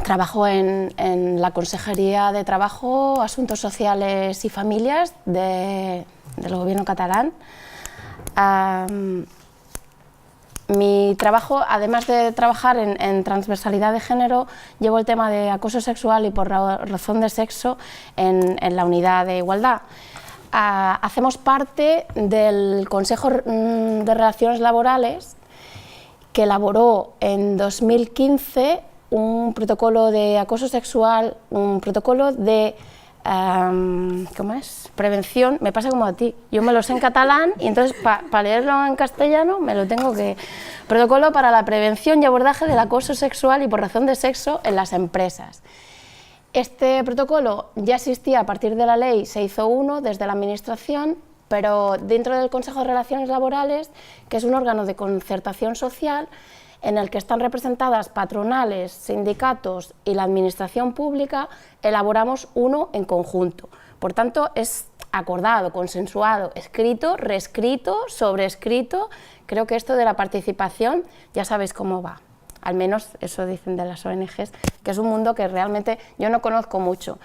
Trabajo en la Consejería de Trabajo, Asuntos Sociales y Familias del Gobierno catalán. Mi trabajo, además de trabajar en transversalidad de género, llevo el tema de acoso sexual y por razón de sexo en la unidad de igualdad. Hacemos parte del Consejo de Relaciones Laborales, que elaboró en 2015 un protocolo de acoso sexual, un protocolo de ¿cómo es? Prevención. Me pasa como a ti, yo me lo sé en catalán y entonces para leerlo en castellano me lo tengo que... Protocolo para la prevención y abordaje del acoso sexual y por razón de sexo en las empresas. Este protocolo ya existía a partir de la ley, se hizo uno desde la administración, pero dentro del Consejo de Relaciones Laborales, que es un órgano de concertación social, en el que están representadas patronales, sindicatos y la administración pública, elaboramos uno en conjunto. Por tanto, es acordado, consensuado, escrito, reescrito, sobreescrito. Creo que esto de la participación ya sabéis cómo va. Al menos eso dicen de las ONGs, que es un mundo que realmente yo no conozco mucho.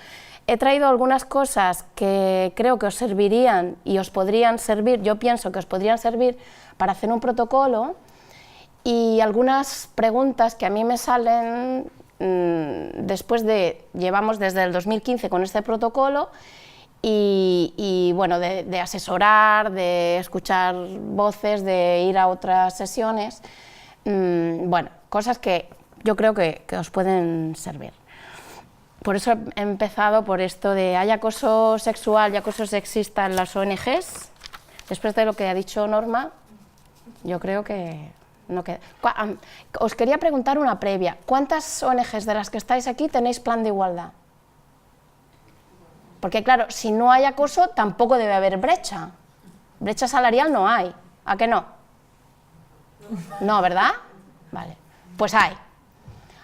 He traído algunas cosas que creo que os servirían y os podrían servir, yo pienso que os podrían servir para hacer un protocolo, y algunas preguntas que a mí me salen después de, llevamos desde el 2015 con este protocolo y bueno, de asesorar, de escuchar voces, de ir a otras sesiones, bueno, cosas que yo creo que os pueden servir. Por eso he empezado por esto de hay acoso sexual y acoso sexista en las ONGs. Después de lo que ha dicho Norma, yo creo que no queda. Os quería preguntar una previa. ¿Cuántas ONGs de las que estáis aquí tenéis plan de igualdad? Porque claro, si no hay acoso, tampoco debe haber brecha. Brecha salarial no hay. ¿A qué no? No, ¿verdad? Vale. Pues hay.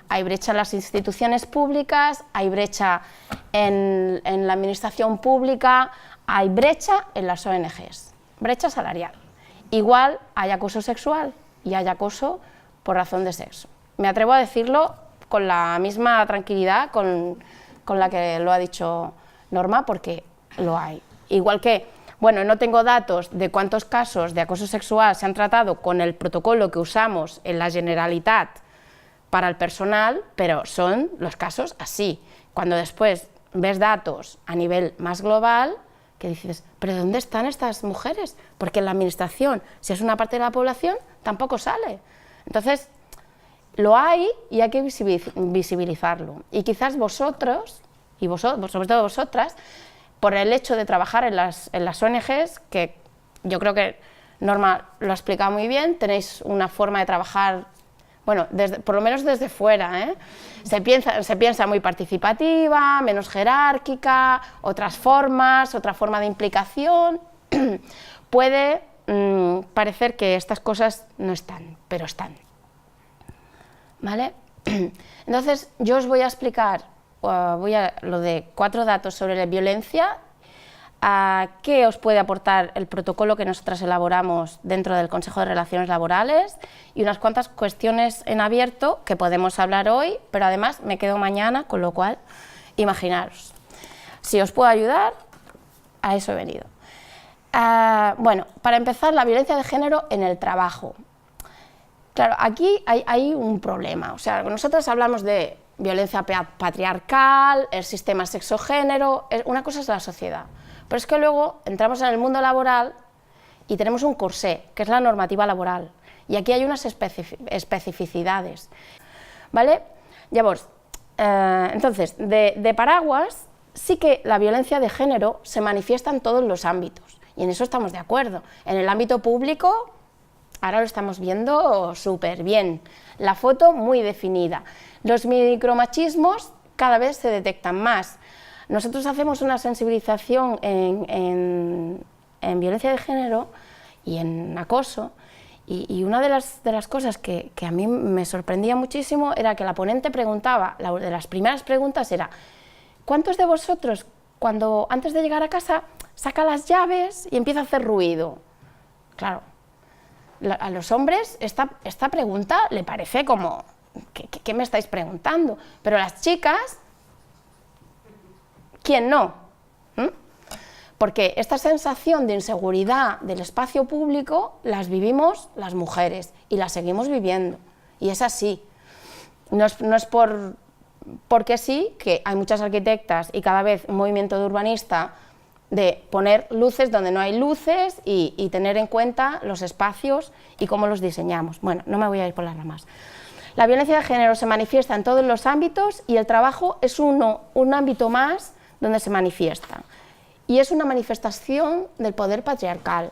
Hay brecha en las instituciones públicas, hay brecha en la administración pública, hay brecha en las ONGs. Brecha salarial. Igual hay acoso sexual y hay acoso por razón de sexo. Me atrevo a decirlo con la misma tranquilidad con la que lo ha dicho Norma, porque lo hay. Igual que, bueno, no tengo datos de cuántos casos de acoso sexual se han tratado con el protocolo que usamos en la Generalitat para el personal, pero son los casos así. Cuando después ves datos a nivel más global, que dices, ¿pero dónde están estas mujeres? Porque en la administración, si es una parte de la población, tampoco sale. Entonces, lo hay y hay que visibilizarlo. Y quizás vosotros, y sobre todo vosotras, por el hecho de trabajar en las ONGs, que yo creo que Norma lo ha explicado muy bien, tenéis una forma de trabajar, bueno, por lo menos desde fuera, ¿eh? Se piensa muy participativa, menos jerárquica, otras formas, otra forma de implicación. Puede parecer que estas cosas no están, pero están. ¿Vale? Entonces, yo os voy a explicar lo de 4 datos sobre la violencia, qué os puede aportar el protocolo que nosotras elaboramos dentro del Consejo de Relaciones Laborales y unas cuantas cuestiones en abierto que podemos hablar hoy, pero además me quedo mañana, con lo cual, imaginaros. Si os puedo ayudar, a eso he venido. Bueno, para empezar, la violencia de género en el trabajo. Claro, aquí hay un problema. O sea, nosotros hablamos de violencia patriarcal, el sistema sexo-género, una cosa es la sociedad. Pero es que luego entramos en el mundo laboral y tenemos un corsé, que es la normativa laboral. Y aquí hay unas especificidades. ¿Vale? Entonces, de paraguas, sí que la violencia de género se manifiesta en todos los ámbitos. Y en eso estamos de acuerdo. En el ámbito público, ahora lo estamos viendo súper bien. La foto muy definida. Los micromachismos cada vez se detectan más. Nosotros hacemos una sensibilización en violencia de género y en acoso, y una de las cosas que a mí me sorprendía muchísimo era que la ponente preguntaba, de las primeras preguntas era, ¿cuántos de vosotros, cuando antes de llegar a casa, saca las llaves y empieza a hacer ruido? Claro, a los hombres esta pregunta le parece como ¿qué me estáis preguntando? Pero las chicas, ¿quién no? Porque esta sensación de inseguridad del espacio público las vivimos las mujeres y las seguimos viviendo, y es así. No es porque sí, que hay muchas arquitectas y cada vez un movimiento de urbanista de poner luces donde no hay luces y tener en cuenta los espacios y cómo los diseñamos. Bueno, no me voy a ir por las ramas. La violencia de género se manifiesta en todos los ámbitos y el trabajo es un ámbito más donde se manifiesta. Y es una manifestación del poder patriarcal.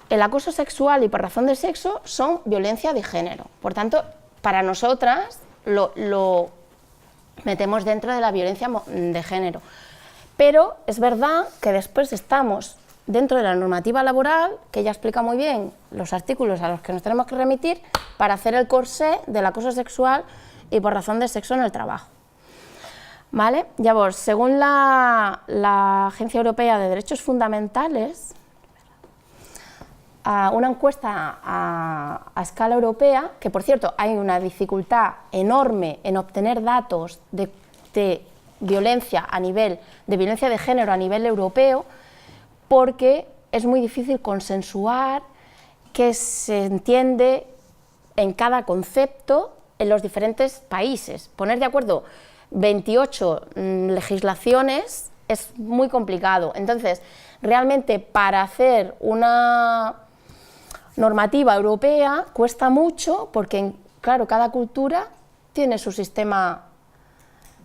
El acoso sexual y por razón de sexo son violencia de género. Por tanto, para nosotras lo metemos dentro de la violencia de género. Pero es verdad que después estamos dentro de la normativa laboral, que ya explica muy bien los artículos a los que nos tenemos que remitir para hacer el corsé del acoso sexual y por razón de sexo en el trabajo. ¿Vale? Llavors, según la Agencia Europea de Derechos Fundamentales, una encuesta a escala europea, que por cierto hay una dificultad enorme en obtener datos de violencia de género a nivel europeo, porque es muy difícil consensuar qué se entiende en cada concepto en los diferentes países. Poner de acuerdo 28 legislaciones es muy complicado. Entonces, realmente para hacer una normativa europea cuesta mucho porque, claro, cada cultura tiene su sistema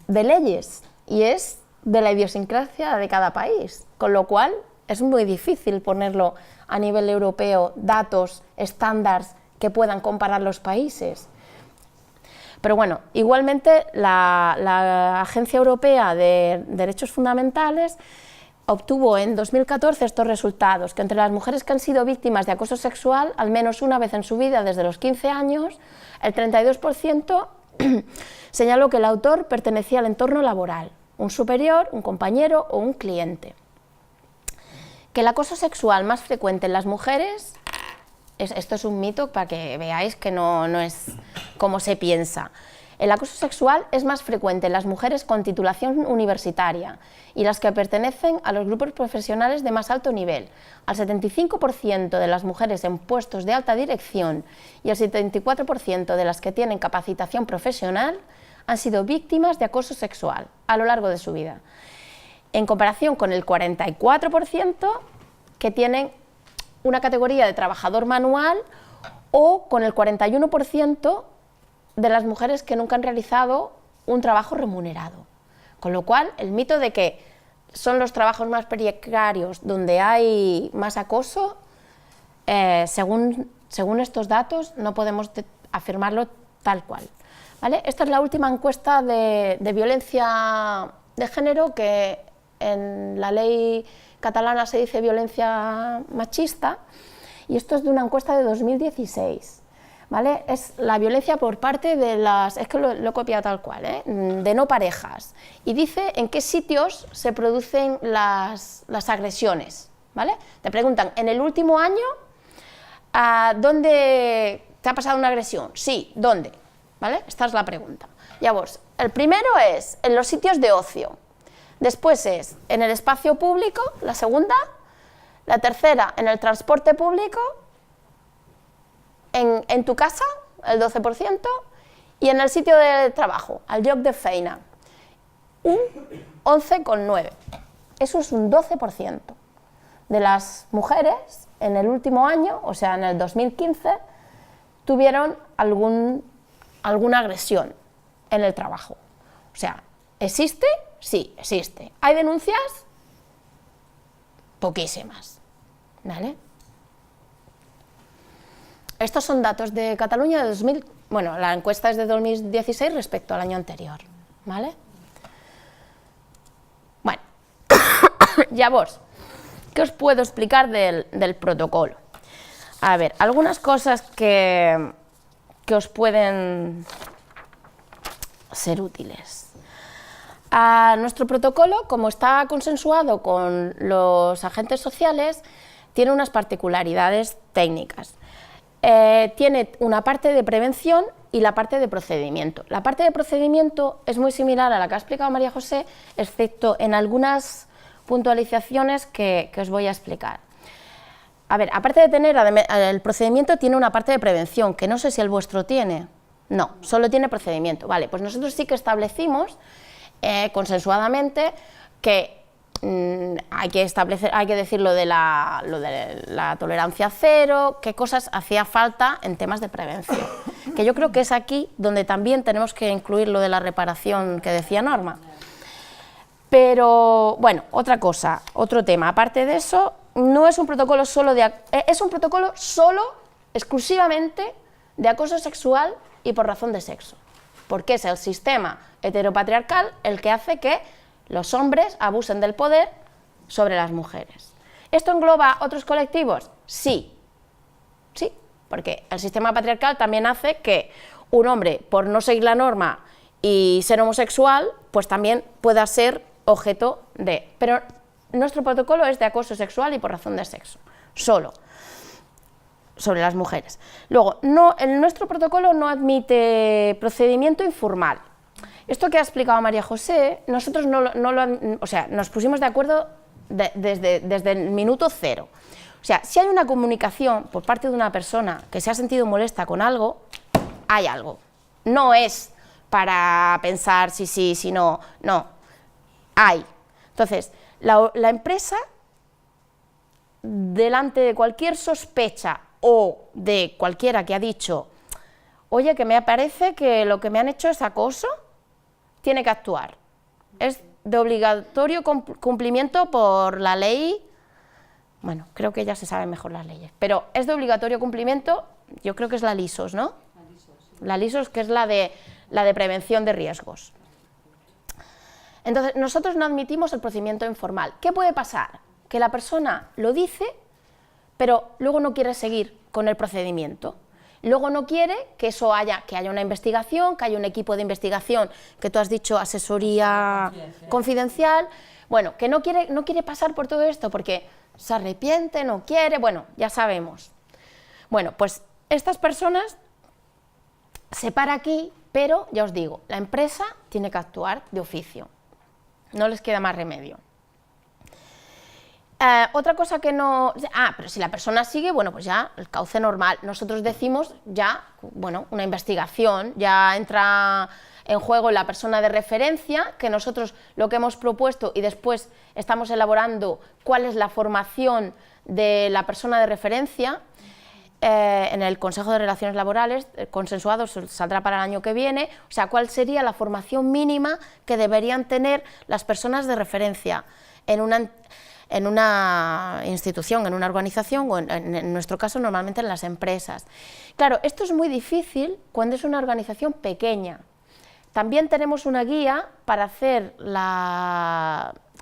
de leyes y es de la idiosincrasia de cada país, con lo cual es muy difícil ponerlo a nivel europeo, datos, estándares que puedan comparar los países. Pero bueno, igualmente la Agencia Europea de Derechos Fundamentales obtuvo en 2014 estos resultados, que entre las mujeres que han sido víctimas de acoso sexual al menos una vez en su vida desde los 15 años, el 32% señaló que el autor pertenecía al entorno laboral, un superior, un compañero o un cliente. Que el acoso sexual más frecuente en las mujeres, esto es un mito para que veáis que no es como se piensa. El acoso sexual es más frecuente en las mujeres con titulación universitaria y las que pertenecen a los grupos profesionales de más alto nivel, al 75% de las mujeres en puestos de alta dirección y al 74% de las que tienen capacitación profesional han sido víctimas de acoso sexual a lo largo de su vida, en comparación con el 44% que tienen una categoría de trabajador manual o con el 41% de las mujeres que nunca han realizado un trabajo remunerado. Con lo cual, el mito de que son los trabajos más precarios donde hay más acoso, según estos datos, no podemos afirmarlo tal cual. ¿Vale? Esta es la última encuesta de violencia de género, que en la ley catalana se dice violencia machista, y esto es de una encuesta de 2016. ¿Vale? Es la violencia por parte de las, es que lo he copiado tal cual, de no parejas, y dice en qué sitios se producen las agresiones. ¿Vale? Te preguntan, ¿en el último año dónde te ha pasado una agresión? Sí, ¿dónde? ¿Vale? Esta es la pregunta. Ya vos, el primero es en los sitios de ocio, después es en el espacio público, la segunda, la tercera en el transporte público, en tu casa, el 12%, y en el sitio de trabajo, al lloc de feina, un 11,9%. Eso es un 12% de las mujeres en el último año, o sea, en el 2015, tuvieron alguna agresión en el trabajo. O sea, ¿existe? Sí, existe. ¿Hay denuncias? Poquísimas. ¿Vale? Estos son datos de Cataluña de 2000, bueno, la encuesta es de 2016 respecto al año anterior, ¿vale? Bueno, llavors, ¿qué os puedo explicar del protocolo? A ver, algunas cosas que os pueden ser útiles. Nuestro protocolo, como está consensuado con los agentes sociales, tiene unas particularidades técnicas. Tiene una parte de prevención y la parte de procedimiento. La parte de procedimiento es muy similar a la que ha explicado María José, excepto en algunas puntualizaciones que os voy a explicar. A ver, aparte de tener, el procedimiento tiene una parte de prevención, que no sé si el vuestro tiene. No, solo tiene procedimiento. Vale, pues nosotros sí que establecimos consensuadamente que hay que decir lo de la tolerancia cero, qué cosas hacía falta en temas de prevención. Que yo creo que es aquí donde también tenemos que incluir lo de la reparación que decía Norma. Pero, bueno, otra cosa, otro tema, aparte de eso, no es un protocolo solo es un protocolo solo, exclusivamente, de acoso sexual y por razón de sexo, porque es el sistema heteropatriarcal el que hace que los hombres abusen del poder sobre las mujeres. ¿Esto engloba otros colectivos? Sí, sí, porque el sistema patriarcal también hace que un hombre, por no seguir la norma y ser homosexual, pues también pueda ser objeto de... Pero nuestro protocolo es de acoso sexual y por razón de sexo, solo, sobre las mujeres. Luego, nuestro protocolo no admite procedimiento informal. Esto que ha explicado María José, nosotros nos pusimos de acuerdo desde el minuto cero. O sea, si hay una comunicación por parte de una persona que se ha sentido molesta con algo, hay algo. No es para pensar si sí, si no, no, hay. Entonces, la empresa, delante de cualquier sospecha o de cualquiera que ha dicho, oye, que me parece que lo que me han hecho es acoso, tiene que actuar. Es de obligatorio cumplimiento por la ley, bueno, creo que ya se saben mejor las leyes, pero es de obligatorio cumplimiento, yo creo que es la LISOS, ¿no? La LISOS, sí. La LISOS, que es la de prevención de riesgos. Entonces, nosotros no admitimos el procedimiento informal. ¿Qué puede pasar? Que la persona lo dice, pero luego no quiere seguir con el procedimiento. Luego no quiere que haya una investigación, que haya un equipo de investigación, que tú has dicho asesoría confidencial. Bueno, que no quiere pasar por todo esto porque se arrepiente, no quiere, bueno, ya sabemos. Bueno, pues estas personas se para aquí, pero ya os digo, la empresa tiene que actuar de oficio. No les queda más remedio. Otra cosa que no... pero si la persona sigue, bueno, pues ya el cauce normal. Nosotros decimos ya, bueno, una investigación, ya entra en juego la persona de referencia, que nosotros lo que hemos propuesto y después estamos elaborando cuál es la formación de la persona de referencia en el Consejo de Relaciones Laborales, consensuado, saldrá para el año que viene, o sea, cuál sería la formación mínima que deberían tener las personas de referencia en una institución, en una organización o en nuestro caso normalmente en las empresas. Claro, esto es muy difícil cuando es una organización pequeña. También tenemos una guía para hacer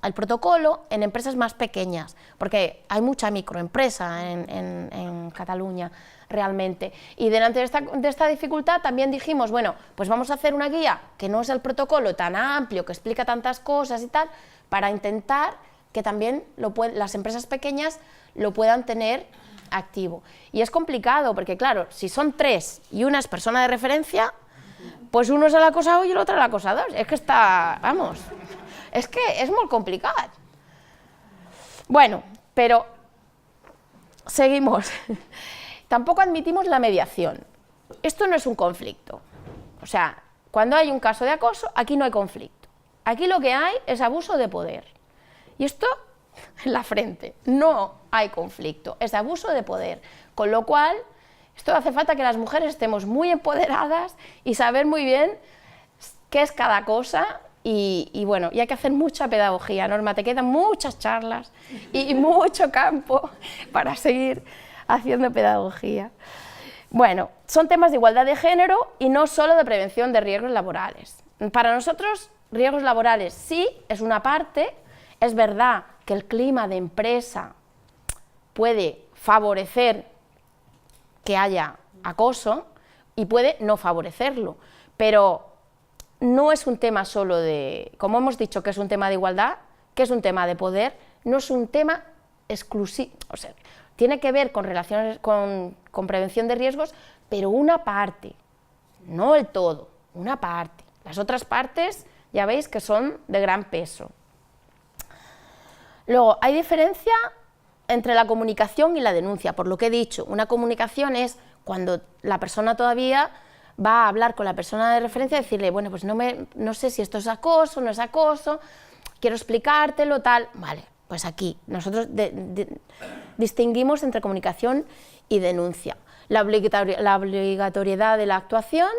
el protocolo en empresas más pequeñas, porque hay mucha microempresa en Cataluña realmente. Y delante de esta dificultad también dijimos, bueno, pues vamos a hacer una guía que no es el protocolo tan amplio, que explica tantas cosas y tal, para intentar que también las empresas pequeñas lo puedan tener activo. Y es complicado, porque claro, si son 3 y una es persona de referencia, pues uno es el acosador y el otro el acosador. Es que vamos, es que es muy complicado. Bueno, pero seguimos. Tampoco admitimos la mediación. Esto no es un conflicto. O sea, cuando hay un caso de acoso, aquí no hay conflicto. Aquí lo que hay es abuso de poder. Y esto en la frente, no hay conflicto, es abuso de poder, con lo cual esto hace falta que las mujeres estemos muy empoderadas y saber muy bien qué es cada cosa y bueno, y hay que hacer mucha pedagogía, Norma, te quedan muchas charlas y mucho campo para seguir haciendo pedagogía. Bueno, son temas de igualdad de género y no solo de prevención de riesgos laborales. Para nosotros, riesgos laborales sí es una parte. Es verdad que el clima de empresa puede favorecer que haya acoso y puede no favorecerlo, pero no es un tema solo de, como hemos dicho que es un tema de igualdad, que es un tema de poder, no es un tema exclusivo, o sea, tiene que ver con relaciones, con prevención de riesgos, pero una parte, no el todo, una parte. Las otras partes ya veis que son de gran peso. Luego, hay diferencia entre la comunicación y la denuncia, por lo que he dicho. Una comunicación es cuando la persona todavía va a hablar con la persona de referencia y decirle, bueno, pues no sé si esto es acoso, no es acoso, quiero explicártelo, tal. Vale, pues aquí nosotros distinguimos entre comunicación y denuncia. La obligatoriedad de la actuación,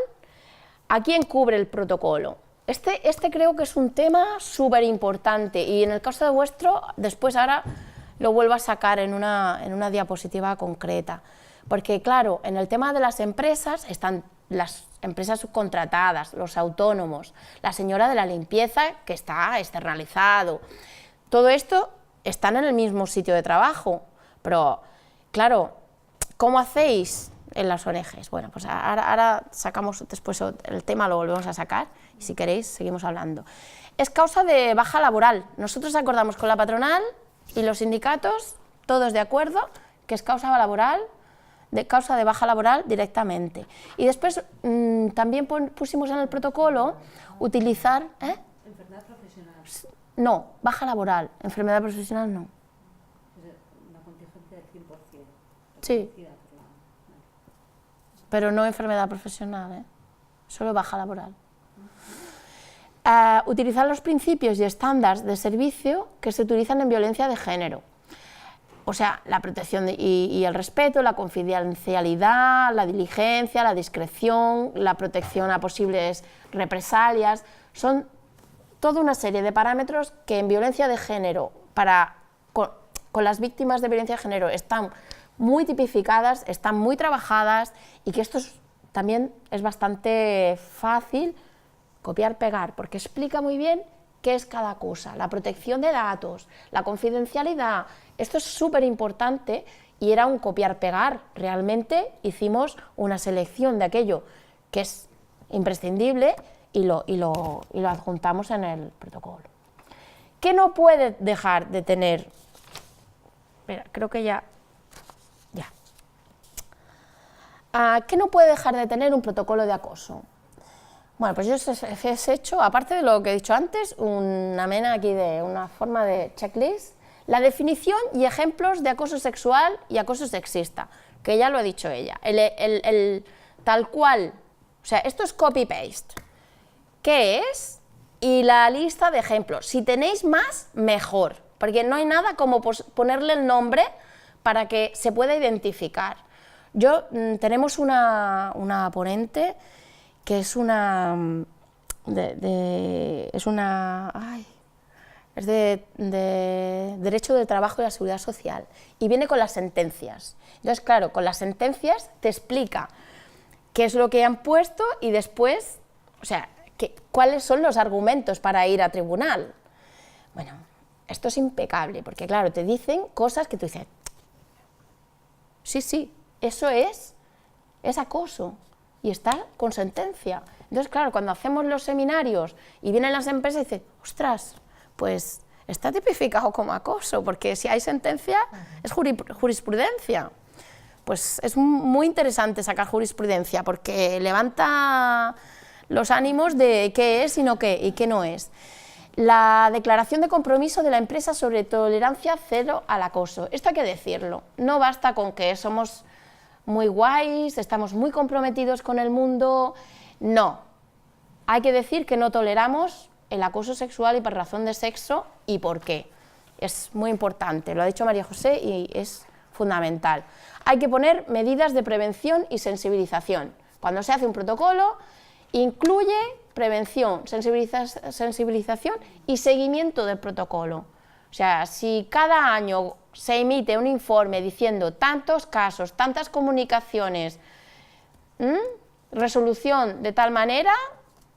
¿a quién cubre el protocolo? Este creo que es un tema súper importante y en el caso de vuestro, después ahora lo vuelvo a sacar en una diapositiva concreta. Porque claro, en el tema de las empresas están las empresas subcontratadas, los autónomos, la señora de la limpieza que está externalizado. Todo esto están en el mismo sitio de trabajo, pero claro, ¿cómo hacéis en las ONGs? Bueno, pues ahora sacamos después el tema, lo volvemos a sacar y si queréis seguimos hablando. Es causa de baja laboral. Nosotros acordamos con la patronal y los sindicatos, todos de acuerdo, que es causa de baja laboral directamente. Y después también pusimos en el protocolo utilizar... ¿Enfermedad profesional? No, baja laboral, enfermedad profesional no. Una contingencia del 100%. Sí, pero no enfermedad profesional, solo baja laboral. Utilizar los principios y estándares de servicio que se utilizan en violencia de género. O sea, la protección y el respeto, la confidencialidad, la diligencia, la discreción, la protección a posibles represalias, son toda una serie de parámetros que en violencia de género, con las víctimas de violencia de género, están muy tipificadas, están muy trabajadas y que esto también es bastante fácil copiar-pegar, porque explica muy bien qué es cada cosa, la protección de datos, la confidencialidad. Esto es súper importante y era un copiar-pegar. Realmente hicimos una selección de aquello que es imprescindible y lo adjuntamos en el protocolo. ¿Qué no puede dejar de tener? Espera, creo que ya. ¿Qué no puede dejar de tener un protocolo de acoso? Bueno, pues yo os he hecho, aparte de lo que he dicho antes, una mena aquí de una forma de checklist, la definición y ejemplos de acoso sexual y acoso sexista, que ya lo ha dicho ella, tal cual, o sea, esto es copy-paste. ¿Qué es? Y la lista de ejemplos. Si tenéis más, mejor, porque no hay nada como ponerle el nombre para que se pueda identificar. Tenemos una ponente que es de Derecho del Trabajo y la Seguridad Social y viene con las sentencias. Entonces, claro, con las sentencias te explica qué es lo que han puesto y después, o sea, cuáles son los argumentos para ir a tribunal. Bueno, esto es impecable porque, claro, te dicen cosas que tú dices, sí, eso es acoso y está con sentencia. Entonces, claro, cuando hacemos los seminarios y vienen las empresas y dicen, ostras, pues está tipificado como acoso, porque si hay sentencia es jurisprudencia. Pues es muy interesante sacar jurisprudencia porque levanta los ánimos de qué es y qué no es. La declaración de compromiso de la empresa sobre tolerancia cero al acoso. Esto hay que decirlo, no basta con que somos muy guays, estamos muy comprometidos con el mundo, no. Hay que decir que no toleramos el acoso sexual y por razón de sexo y por qué. Es muy importante, lo ha dicho María José y es fundamental. Hay que poner medidas de prevención y sensibilización. Cuando se hace un protocolo, incluye prevención, sensibilización y seguimiento del protocolo. O sea, si cada año se emite un informe diciendo tantos casos, tantas comunicaciones, resolución de tal manera,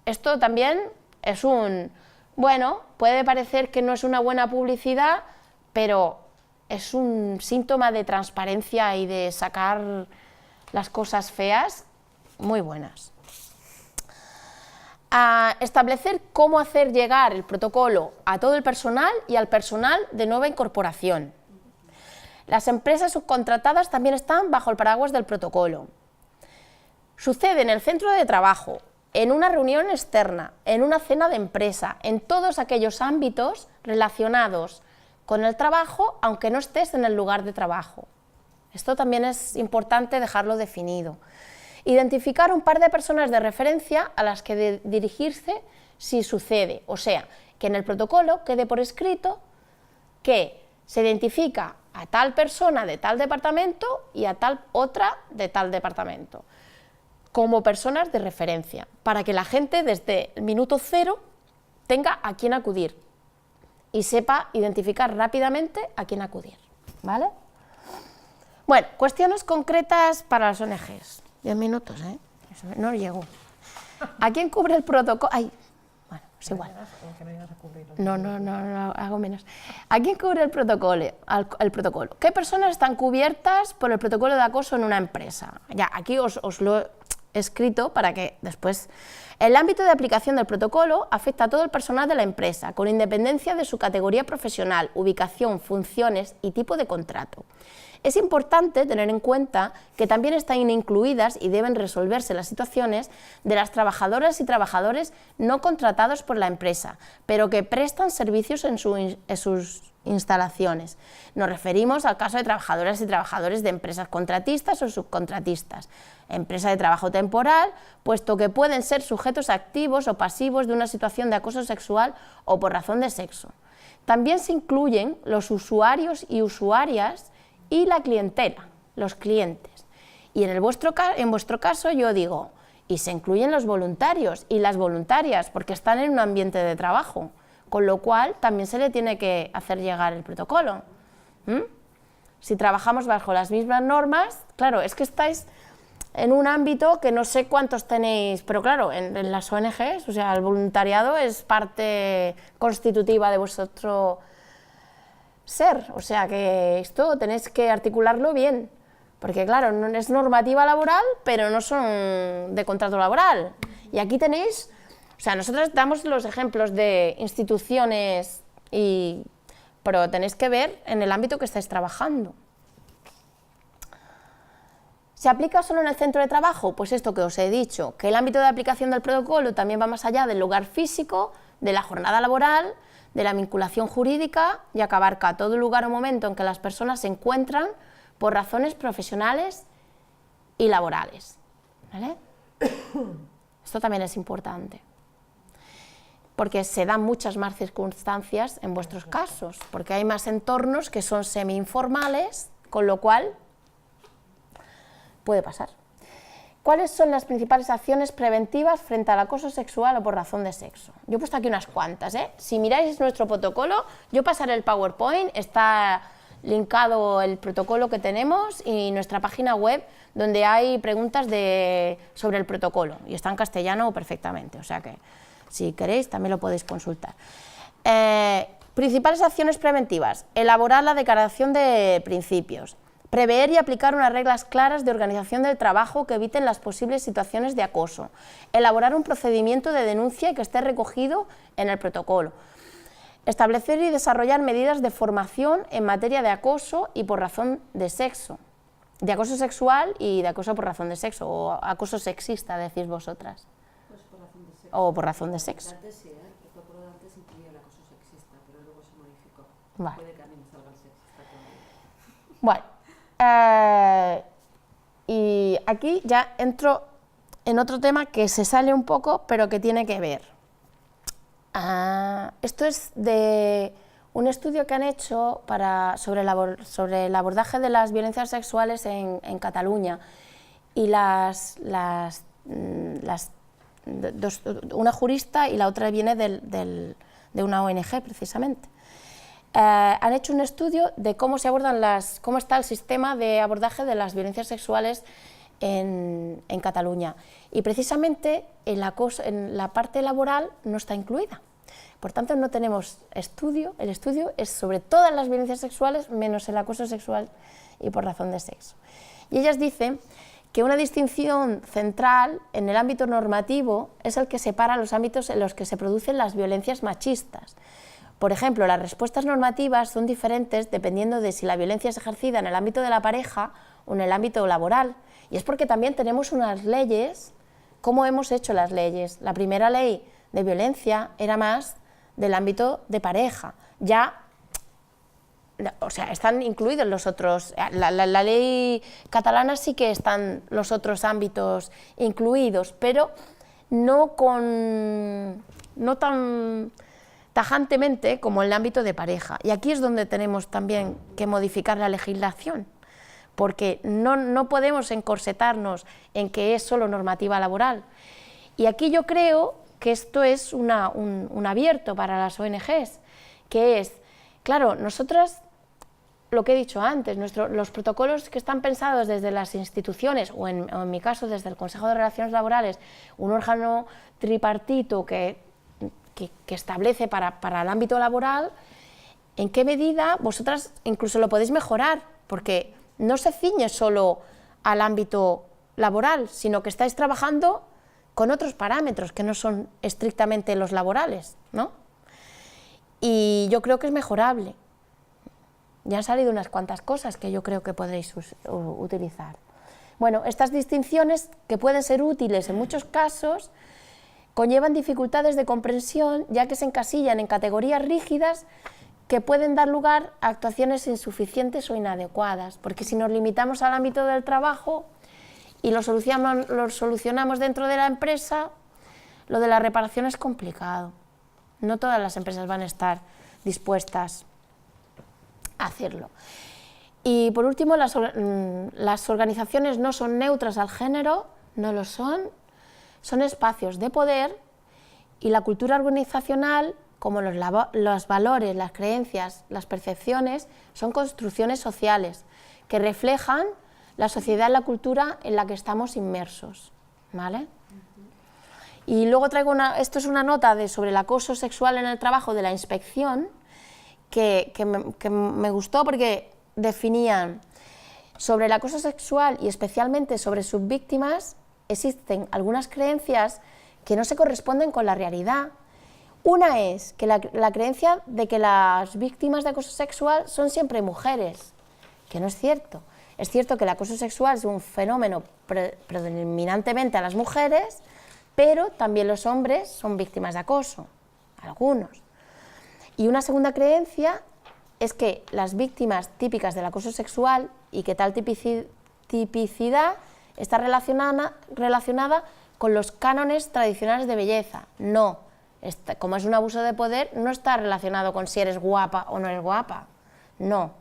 esto también es bueno, puede parecer que no es una buena publicidad, pero es un síntoma de transparencia y de sacar las cosas feas muy buenas. Establecer cómo hacer llegar el protocolo a todo el personal y al personal de nueva incorporación. Las empresas subcontratadas también están bajo el paraguas del protocolo. sucede en el centro de trabajo, en una reunión externa, en una cena de empresa, en todos aquellos ámbitos relacionados con el trabajo, aunque no estés en el lugar de trabajo. Esto también es importante dejarlo definido. Identificar un par de personas de referencia a las que dirigirse si sucede, o sea, que en el protocolo quede por escrito que se identifica a tal persona de tal departamento y a tal otra de tal departamento, como personas de referencia, para que la gente desde el minuto cero tenga a quién acudir y sepa identificar rápidamente a quién acudir, ¿vale? Bueno, cuestiones concretas para las ONGs. 10 minutos, ¿eh? No llego. ¿A quién cubre el protocolo? Ay, bueno, es igual. No, hago menos. ¿A quién cubre el protocolo? ¿Qué personas están cubiertas por el protocolo de acoso en una empresa? Ya, aquí os lo he escrito para que después... El ámbito de aplicación del protocolo afecta a todo el personal de la empresa, con independencia de su categoría profesional, ubicación, funciones y tipo de contrato. Es importante tener en cuenta que también están incluidas y deben resolverse las situaciones de las trabajadoras y trabajadores no contratados por la empresa, pero que prestan servicios en sus instalaciones. Nos referimos al caso de trabajadoras y trabajadores de empresas contratistas o subcontratistas, empresa de trabajo temporal, puesto que pueden ser sujetos activos o pasivos de una situación de acoso sexual o por razón de sexo. También se incluyen los usuarios y usuarias y la clientela, los clientes. Y en vuestro caso yo digo, y se incluyen los voluntarios y las voluntarias, porque están en un ambiente de trabajo, con lo cual también se le tiene que hacer llegar el protocolo. Si trabajamos bajo las mismas normas, claro, es que estáis en un ámbito que no sé cuántos tenéis, pero claro, en las ONGs, o sea, el voluntariado es parte constitutiva de vuestro ser, o sea que esto tenéis que articularlo bien, porque claro, no es normativa laboral, pero no son de contrato laboral. Y aquí tenéis, o sea, nosotros damos los ejemplos de instituciones, pero tenéis que ver en el ámbito que estáis trabajando. ¿Se aplica solo en el centro de trabajo? Pues esto que os he dicho, que el ámbito de aplicación del protocolo también va más allá del lugar físico, de la jornada laboral, de la vinculación jurídica, ya que abarca todo lugar o momento en que las personas se encuentran por razones profesionales y laborales, ¿vale? Esto también es importante, porque se dan muchas más circunstancias en vuestros casos, porque hay más entornos que son semi-informales, con lo cual puede pasar. ¿Cuáles son las principales acciones preventivas frente al acoso sexual o por razón de sexo? Yo he puesto aquí unas cuantas, ¿eh? Si miráis nuestro protocolo, yo pasaré el PowerPoint, está linkado el protocolo que tenemos y nuestra página web donde hay preguntas sobre el protocolo y está en castellano perfectamente, o sea que si queréis también lo podéis consultar. Principales acciones preventivas: elaborar la declaración de principios, prever y aplicar unas reglas claras de organización del trabajo que eviten las posibles situaciones de acoso, elaborar un procedimiento de denuncia que esté recogido en el protocolo, establecer y desarrollar medidas de formación en materia de acoso y por razón de sexo, de acoso sexual y de acoso por razón de sexo, o acoso sexista, decís vosotras. Pues por razón de sexo. O por razón de sexo. Antes sí, el protocolo de antes incluía el acoso sexista, pero luego se modificó. Vale. Puede que a mí me salga el sexista todavía. Bueno, y aquí ya entro en otro tema que se sale un poco, pero que tiene que ver. Esto es de un estudio que han hecho sobre el abordaje de las violencias sexuales en Cataluña, y una jurista y la otra viene de una ONG precisamente. Han hecho un estudio de cómo está el sistema de abordaje de las violencias sexuales en Cataluña, y precisamente en la parte laboral no está incluida. Por tanto, no tenemos estudio. El estudio es sobre todas las violencias sexuales menos el acoso sexual y por razón de sexo. Y ellas dicen que una distinción central en el ámbito normativo es el que separa los ámbitos en los que se producen las violencias machistas. Por ejemplo, las respuestas normativas son diferentes dependiendo de si la violencia es ejercida en el ámbito de la pareja o en el ámbito laboral. Y es porque también tenemos unas leyes. ¿Cómo hemos hecho las leyes? La primera ley de violencia era más del ámbito de pareja. Ya, o sea, están incluidos los otros. La ley catalana sí que están los otros ámbitos incluidos, pero no tan tajantemente como en el ámbito de pareja. Y aquí es donde tenemos también que modificar la legislación, porque no podemos encorsetarnos en que es solo normativa laboral. Y aquí yo creo que esto es un abierto para las ONGs, que es, claro, nosotras, lo que he dicho antes, los protocolos que están pensados desde las instituciones, o en mi caso desde el Consejo de Relaciones Laborales, un órgano tripartito que establece para el ámbito laboral, ¿en qué medida vosotras incluso lo podéis mejorar? Porque no se ciñe solo al ámbito laboral, sino que estáis trabajando con otros parámetros que no son estrictamente los laborales, ¿no? Y yo creo que es mejorable. Ya han salido unas cuantas cosas que yo creo que podréis utilizar. Bueno, estas distinciones, que pueden ser útiles en muchos casos, conllevan dificultades de comprensión, ya que se encasillan en categorías rígidas que pueden dar lugar a actuaciones insuficientes o inadecuadas, porque si nos limitamos al ámbito del trabajo y lo solucionamos dentro de la empresa, lo de la reparación es complicado. No todas las empresas van a estar dispuestas a hacerlo. Y por último, las organizaciones no son neutras al género, no lo son espacios de poder, y la cultura organizacional, como los valores, las creencias, las percepciones, son construcciones sociales que reflejan la sociedad y la cultura en la que estamos inmersos, ¿vale? Y luego traigo esto es una nota sobre el acoso sexual en el trabajo de la inspección, que me gustó porque definían sobre el acoso sexual y especialmente sobre sus víctimas. Existen algunas creencias que no se corresponden con la realidad. Una es que la creencia de que las víctimas de acoso sexual son siempre mujeres, que no es cierto. Es cierto que el acoso sexual es un fenómeno predominantemente a las mujeres, pero también los hombres son víctimas de acoso, algunos. Y una segunda creencia es que las víctimas típicas del acoso sexual y que tal tipicidad está relacionada con los cánones tradicionales de belleza. No, como es un abuso de poder, no está relacionado con si eres guapa o no eres guapa, no.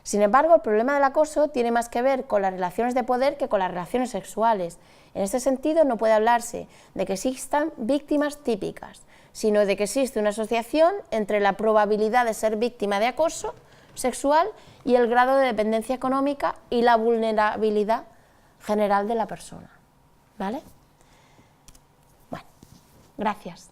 Sin embargo, el problema del acoso tiene más que ver con las relaciones de poder que con las relaciones sexuales. En este sentido, no puede hablarse de que existan víctimas típicas, sino de que existe una asociación entre la probabilidad de ser víctima de acoso sexual y el grado de dependencia económica y la vulnerabilidad general de la persona, ¿vale? Bueno, gracias.